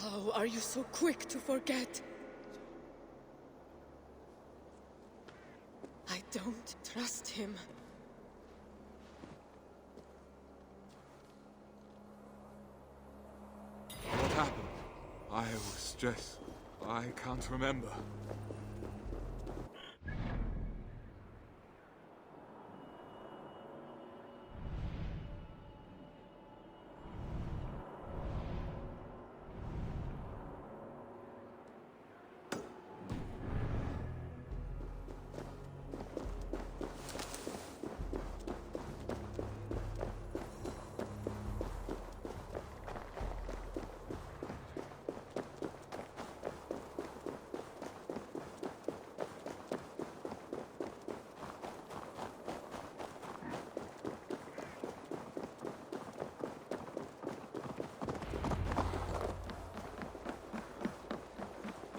How are you so quick to forget? I don't trust him. What happened? I was just... I can't remember.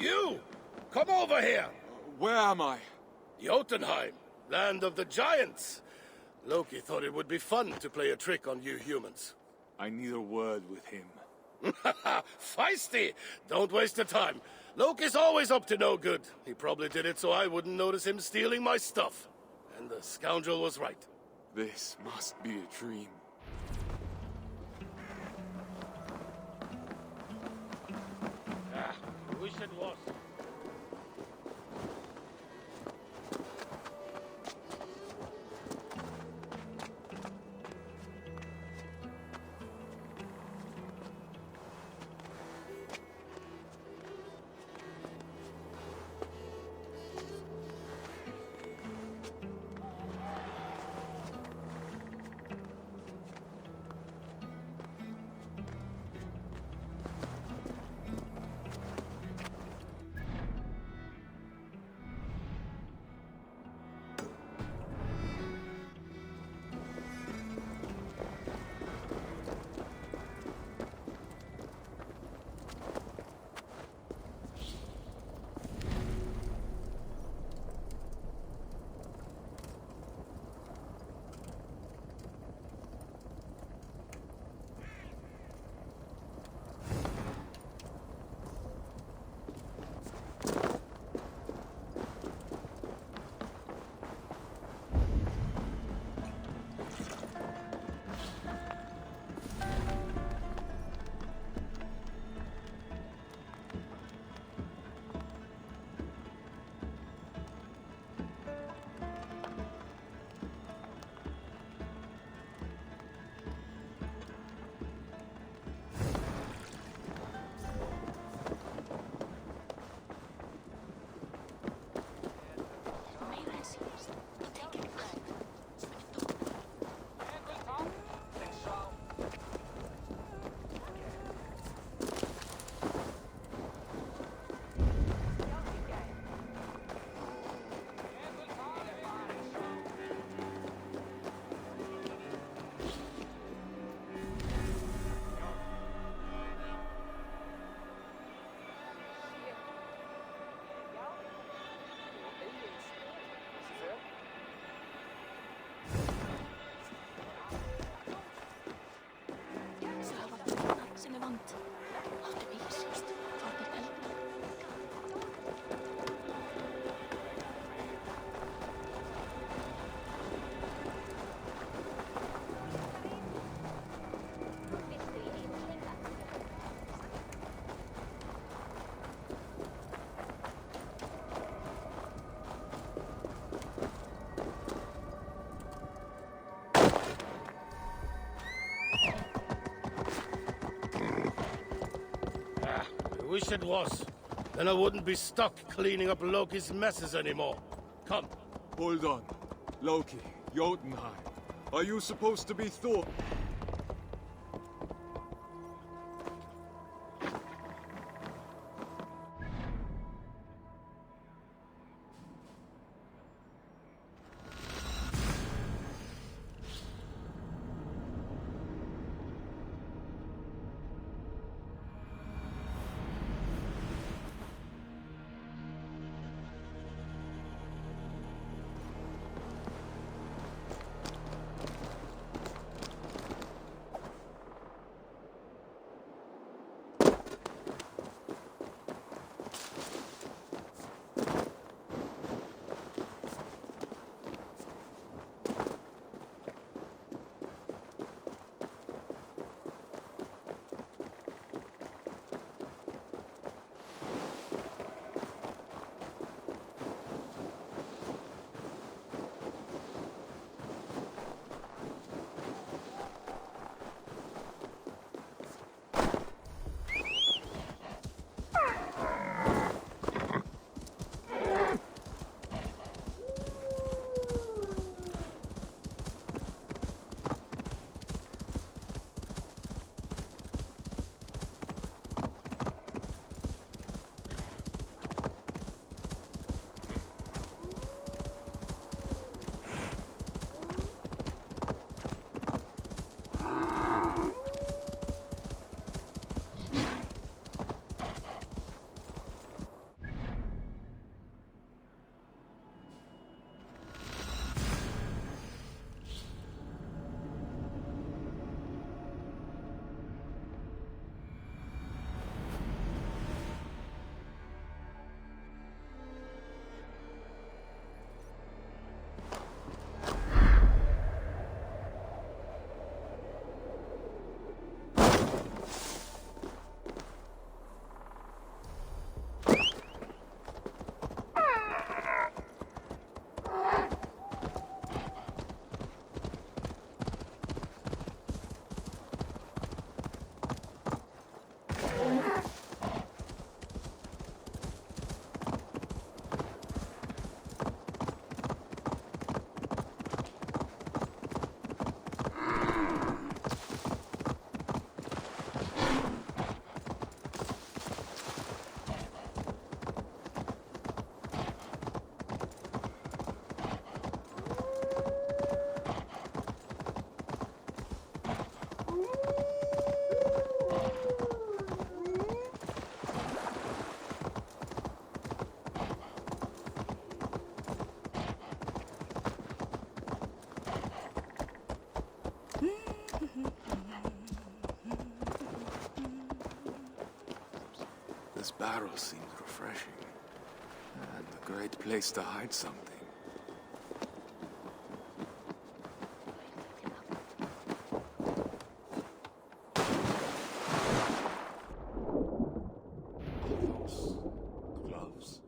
You! Come over here! Where am I? Jotunheim, land of the giants. Loki thought it would be fun to play a trick on you humans. I need a word with him. Feisty! Don't waste your time. Loki's always up to no good. He probably did it so I wouldn't notice him stealing my stuff. And the scoundrel was right. This must be a dream. I wish it was. Sem vant. Áttu bíl síst. Farnir elda. I wish it was. Then I wouldn't be stuck cleaning up Loki's messes anymore. Come. Hold on. Loki, Jotunheim. Are you supposed to be Thor? This barrel seems refreshing. And a great place to hide something. Those gloves.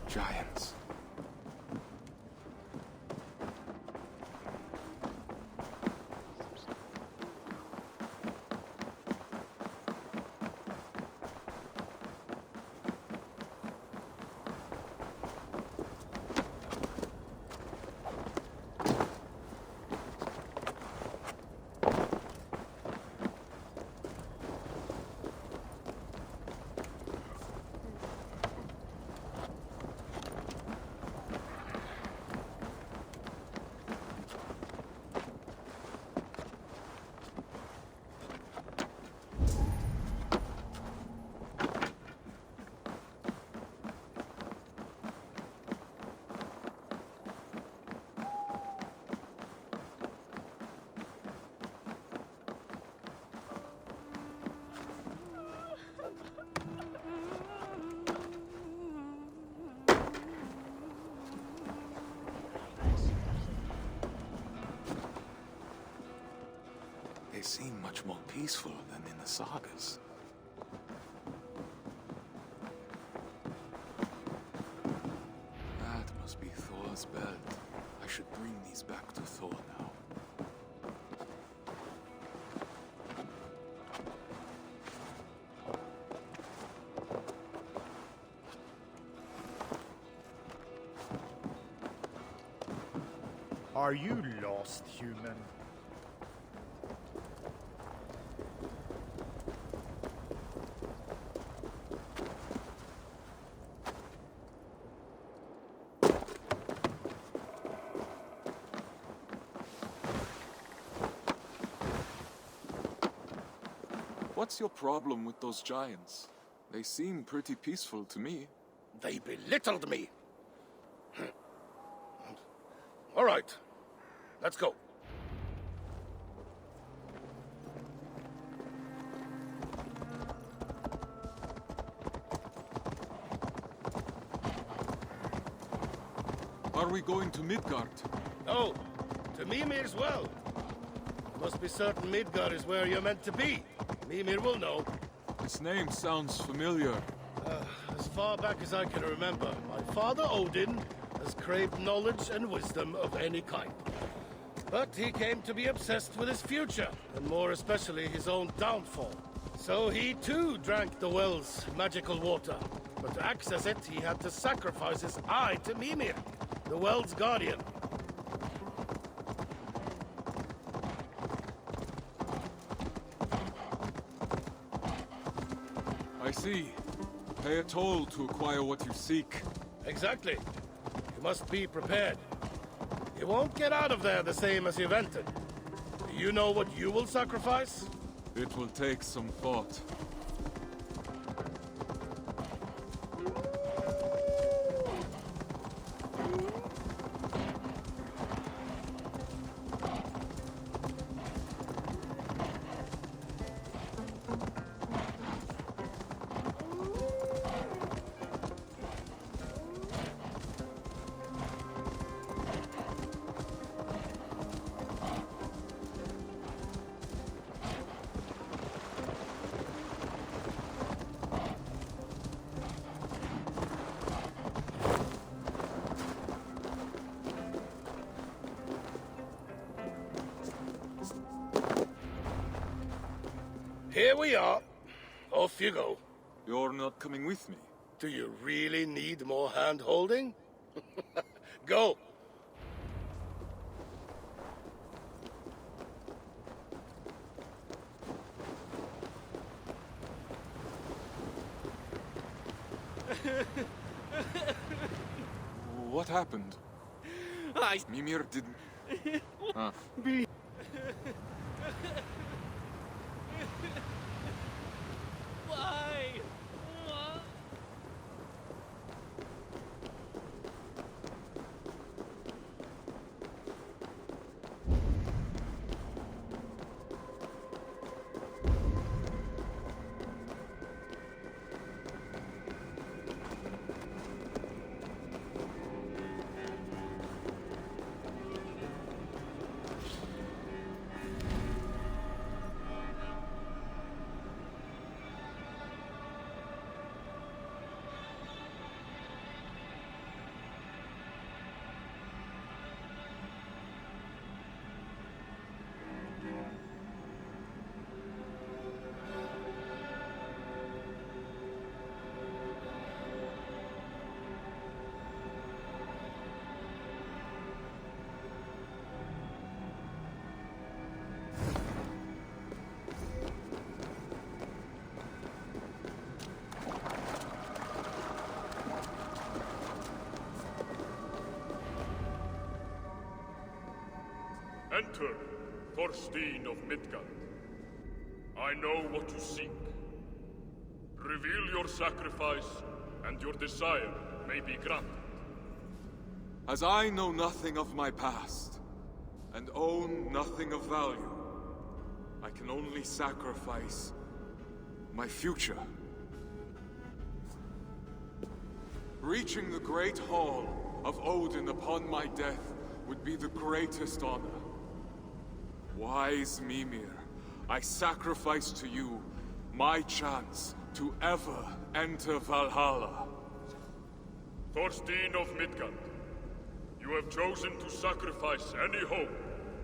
Giants. They seem much more peaceful than in the sagas. That must be Thor's belt. I should bring these back to Thor now. Are you lost, human? What's your problem with those giants? They seem pretty peaceful to me. They belittled me. All right, let's go. Are we going to Midgard? Oh, to Mimir's well. Must be certain Midgard is where you're meant to be. Mimir will know. This name sounds familiar. As far back as I can remember, my father Odin has craved knowledge and wisdom of any kind. But he came to be obsessed with his future, and more especially his own downfall. So he too drank the well's magical water. But to access it, he had to sacrifice his eye to Mimir, the well's guardian. I see. Pay a toll to acquire what you seek. Exactly. You must be prepared. You won't get out of there the same as you've entered. Do you know what you will sacrifice? It will take some thought. Here we are. Off you go. You're not coming with me. Do you really need more hand-holding? Go. What happened? Mimir didn't... Ah. Why? Enter, Thorstein of Midgard. I know what you seek. Reveal your sacrifice, and your desire may be granted. As I know nothing of my past, and own nothing of value, I can only sacrifice my future. Reaching the great hall of Odin upon my death would be the greatest honor. Wise Mimir, I sacrifice to you my chance to ever enter Valhalla. Thorstein of Midgard, you have chosen to sacrifice any hope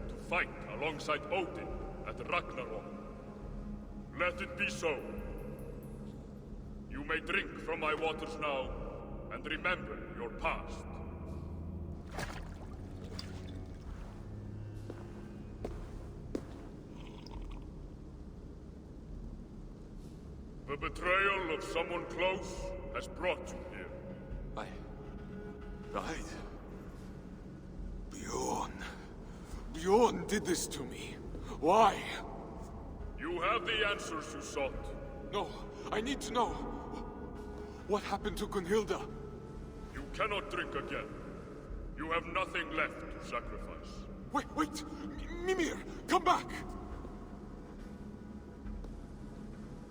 to fight alongside Odin at Ragnarok. Let it be so. You may drink from my waters now, and remember your past. The betrayal of someone close has brought you here. I died. Bjorn. Bjorn did this to me. Why? You have the answers you sought. No, I need to know. What happened to Gunhilda? You cannot drink again. You have nothing left to sacrifice. Wait! Mimir, come back!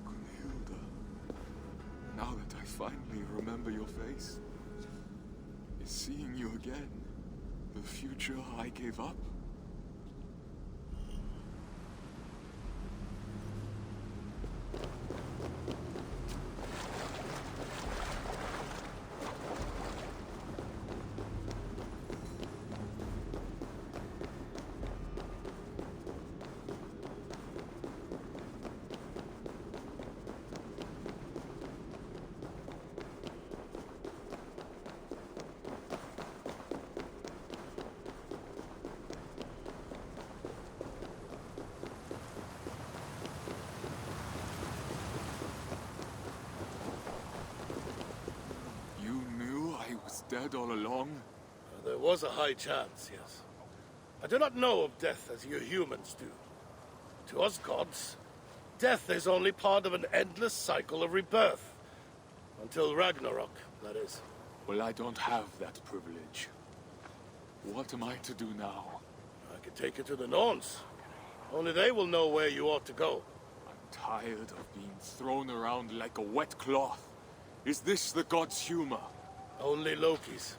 Gunhilda. Now that I finally remember your face, is seeing you again the future I gave up? Dead all along? There was a high chance, yes. I do not know of death as you humans do. To us gods, death is only part of an endless cycle of rebirth. Until Ragnarok, that is. Well, I don't have that privilege. What am I to do now? I could take you to the Norns. Only they will know where you ought to go. I'm tired of being thrown around like a wet cloth. Is this the god's humor? Only Loki's.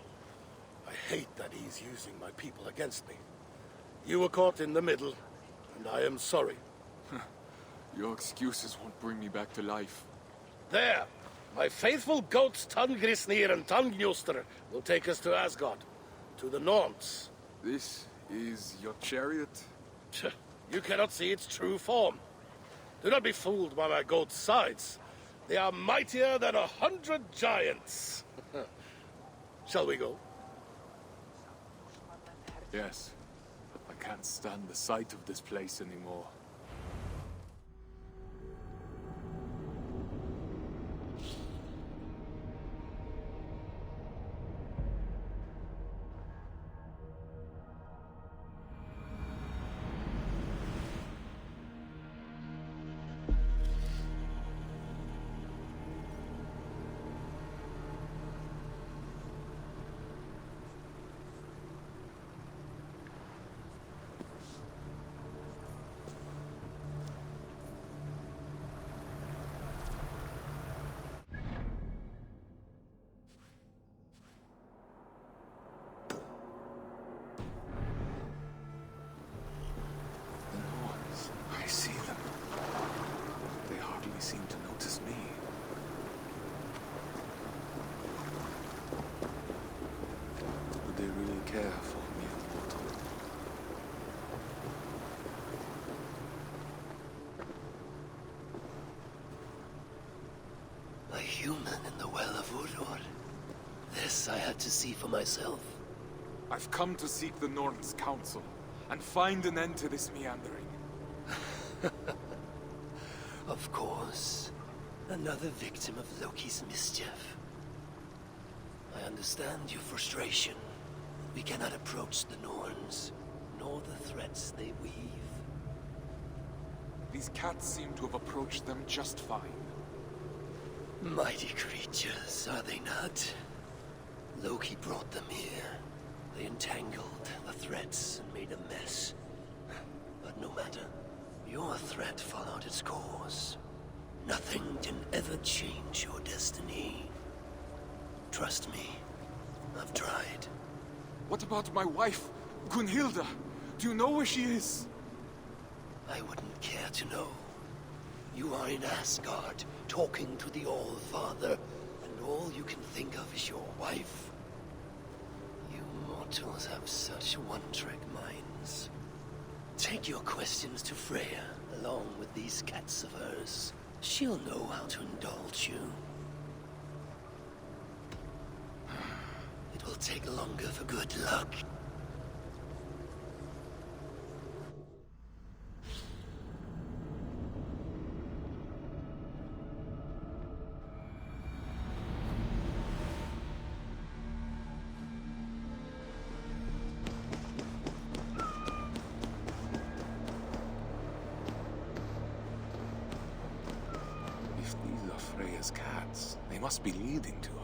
I hate that he's using my people against me. You were caught in the middle, and I am sorry. Your excuses won't bring me back to life. There! My faithful goats Tangrisnir and Tangnjoster will take us to Asgard. To the Norns. This is your chariot? You cannot see its true form. Do not be fooled by my goat's sides. They are mightier than 100 giants. Shall we go? Yes. I can't stand the sight of this place anymore. I see them. They hardly seem to notice me. Would they really care for me, mortal? A human in the Well of Urur. This I had to see for myself. I've come to seek the Norn's counsel and find an end to this meandering. Of course. Another victim of Loki's mischief. I understand your frustration. We cannot approach the Norns, nor the threats they weave. These cats seem to have approached them just fine. Mighty creatures, are they not? Loki brought them here. They entangled the threats and made a mess. But no matter. Your threat followed its course. Nothing can ever change your destiny. Trust me, I've tried. What about my wife, Gunhilda? Do you know where she is? I wouldn't care to know. You are in Asgard, talking to the All-Father, and all you can think of is your wife. You mortals have such one-trick minds. Take your questions to Freya, along with these cats of hers. She'll know how to indulge you. It will take longer for good luck. If these are Freya's cats, they must be leading to her.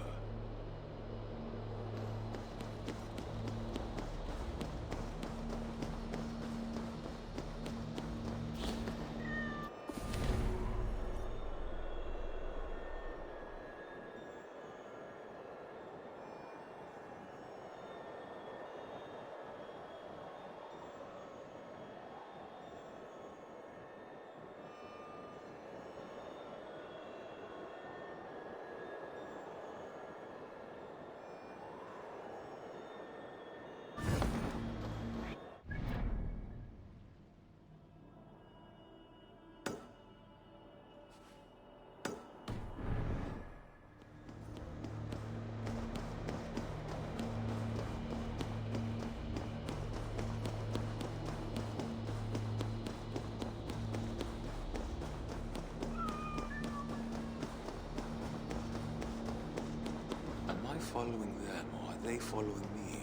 Am I following them, or are they following me?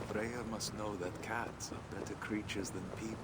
Freya must know that cats are better creatures than people.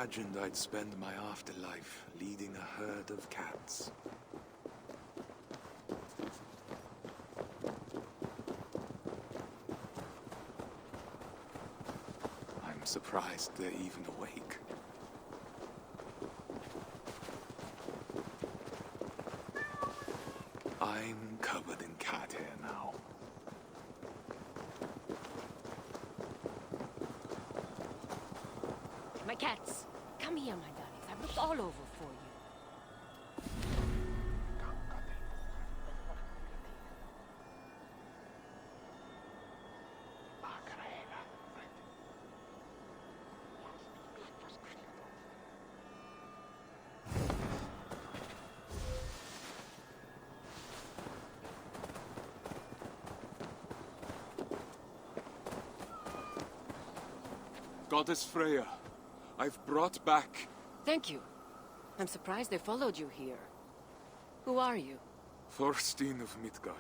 imagined I'd spend my afterlife leading a herd of cats. I'm surprised they're even awake. I'm covered in cat hair now. My cats, come here, my darlings. I've looked all over for you. Goddess Freya, I've brought back... Thank you. I'm surprised they followed you here. Who are you? Thorstein of Midgard.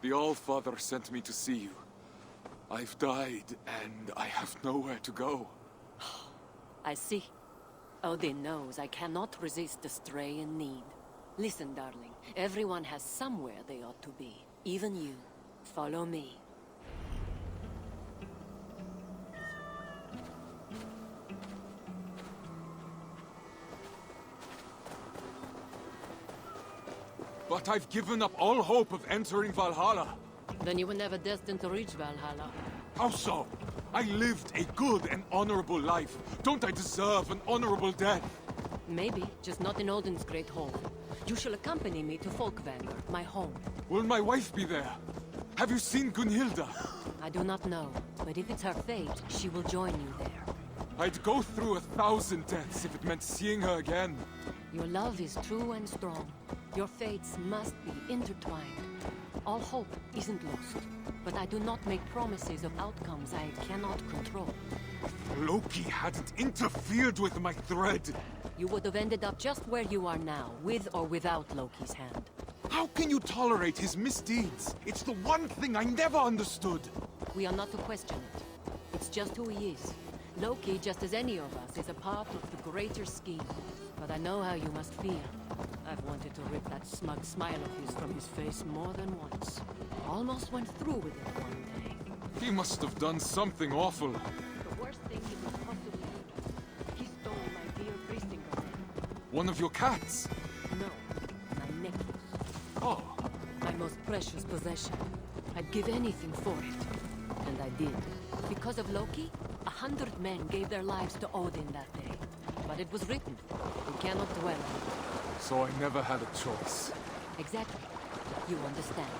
The All-Father sent me to see you. I've died, and I have nowhere to go. I see. Odin knows I cannot resist the stray in need. Listen, darling. Everyone has somewhere they ought to be. Even you. Follow me. But I've given up all hope of entering Valhalla. Then you were never destined to reach Valhalla. How so? I lived a good and honorable life. Don't I deserve an honorable death? Maybe, just not in Odin's great hall. You shall accompany me to Folkvanger, my home. Will my wife be there? Have you seen Gunhilda? I do not know, but if it's her fate, she will join you there. I'd go through 1,000 deaths if it meant seeing her again. Your love is true and strong. Your fates must be intertwined. All hope isn't lost, but I do not make promises of outcomes I cannot control. If Loki hadn't interfered with my thread. You would have ended up just where you are now, with or without Loki's hand. How can you tolerate his misdeeds? It's the one thing I never understood. We are not to question it. It's just who he is. Loki, just as any of us, is a part of the greater scheme. But I know how you must feel. I've wanted to rip that smug smile of his from his face more than once. Almost went through with it one day. He must have done something awful. The worst thing he could possibly do. He stole my dear Bristinger ring. One of your cats? No, my necklace. Oh, My most precious possession. I'd give anything for it. And I did. Because of Loki, 100 men gave their lives to Odin that day. But it was written. We cannot dwell on it. so I never had a choice. Exactly. You understand.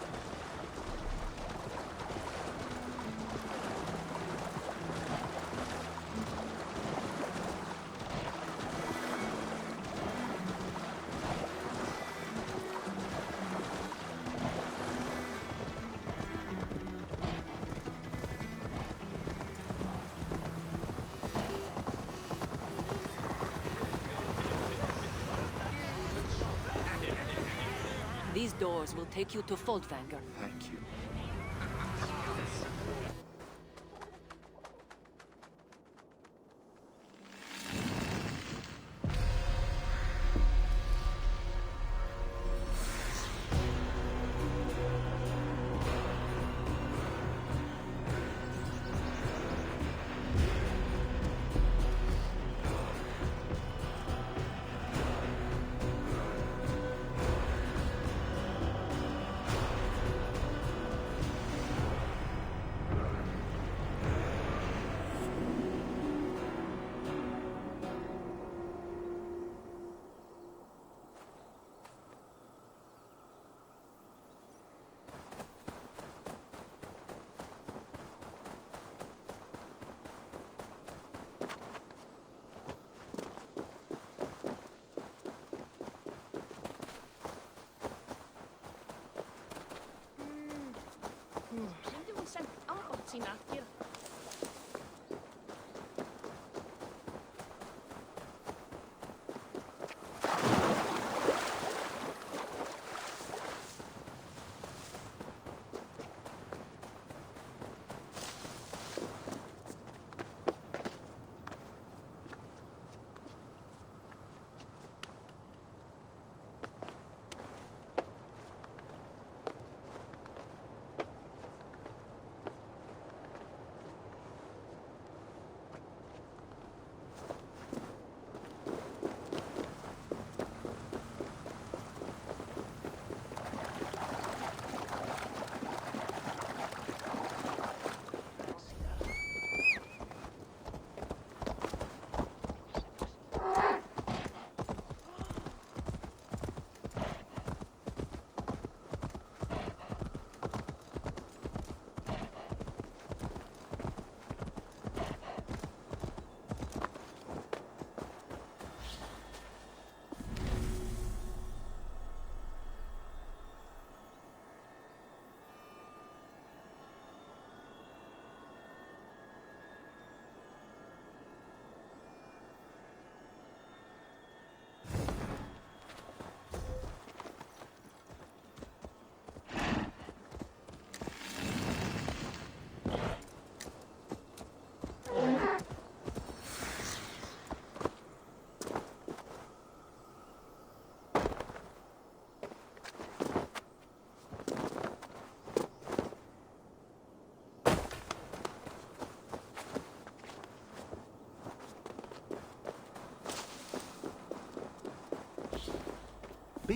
These doors will take you to Folkvanger. Thank you. Sýndi hún sent ábót sína hér.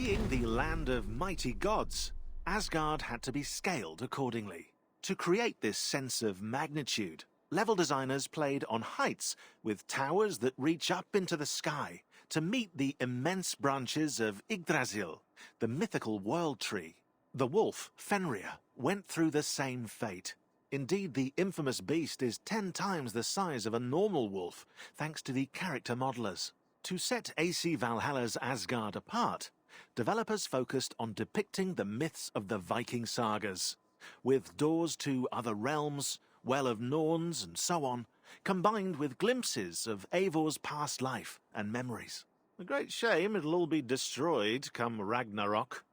Being the land of mighty gods, Asgard had to be scaled accordingly. To create this sense of magnitude, level designers played on heights with towers that reach up into the sky to meet the immense branches of Yggdrasil, the mythical world tree. The wolf, Fenrir, went through the same fate. Indeed, the infamous beast is 10 times the size of a normal wolf, thanks to the character modelers. To set AC Valhalla's Asgard apart, developers focused on depicting the myths of the Viking sagas, with doors to other realms, Well of Norns, and so on, combined with glimpses of Eivor's past life and memories. A great shame it'll all be destroyed come Ragnarok.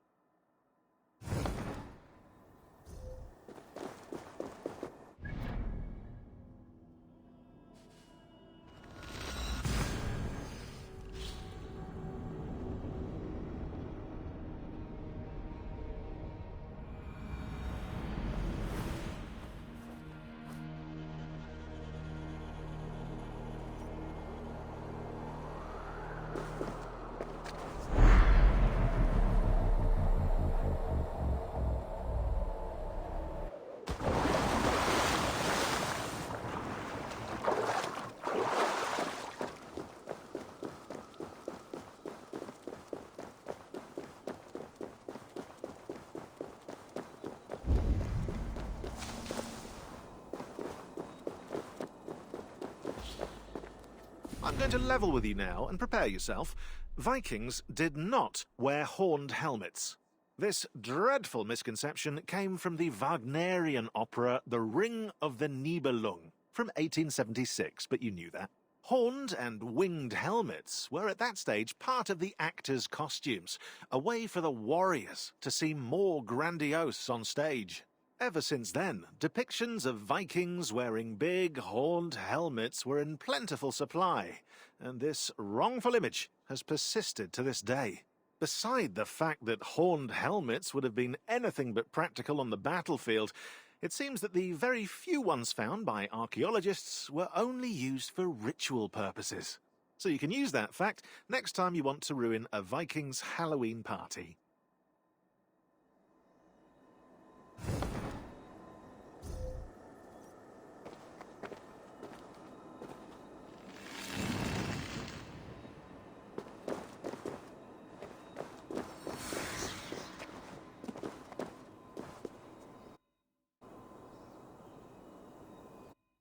I'm going to level with you now and prepare yourself. Vikings did not wear horned helmets. This dreadful misconception came from the Wagnerian opera The Ring of the Nibelung from 1876, but you knew that. Horned and winged helmets were at that stage part of the actors' costumes, a way for the warriors to seem more grandiose on stage. Ever since then, depictions of Vikings wearing big, horned helmets were in plentiful supply, and this wrongful image has persisted to this day. Beside the fact that horned helmets would have been anything but practical on the battlefield, it seems that the very few ones found by archaeologists were only used for ritual purposes. So you can use that fact next time you want to ruin a Viking's Halloween party.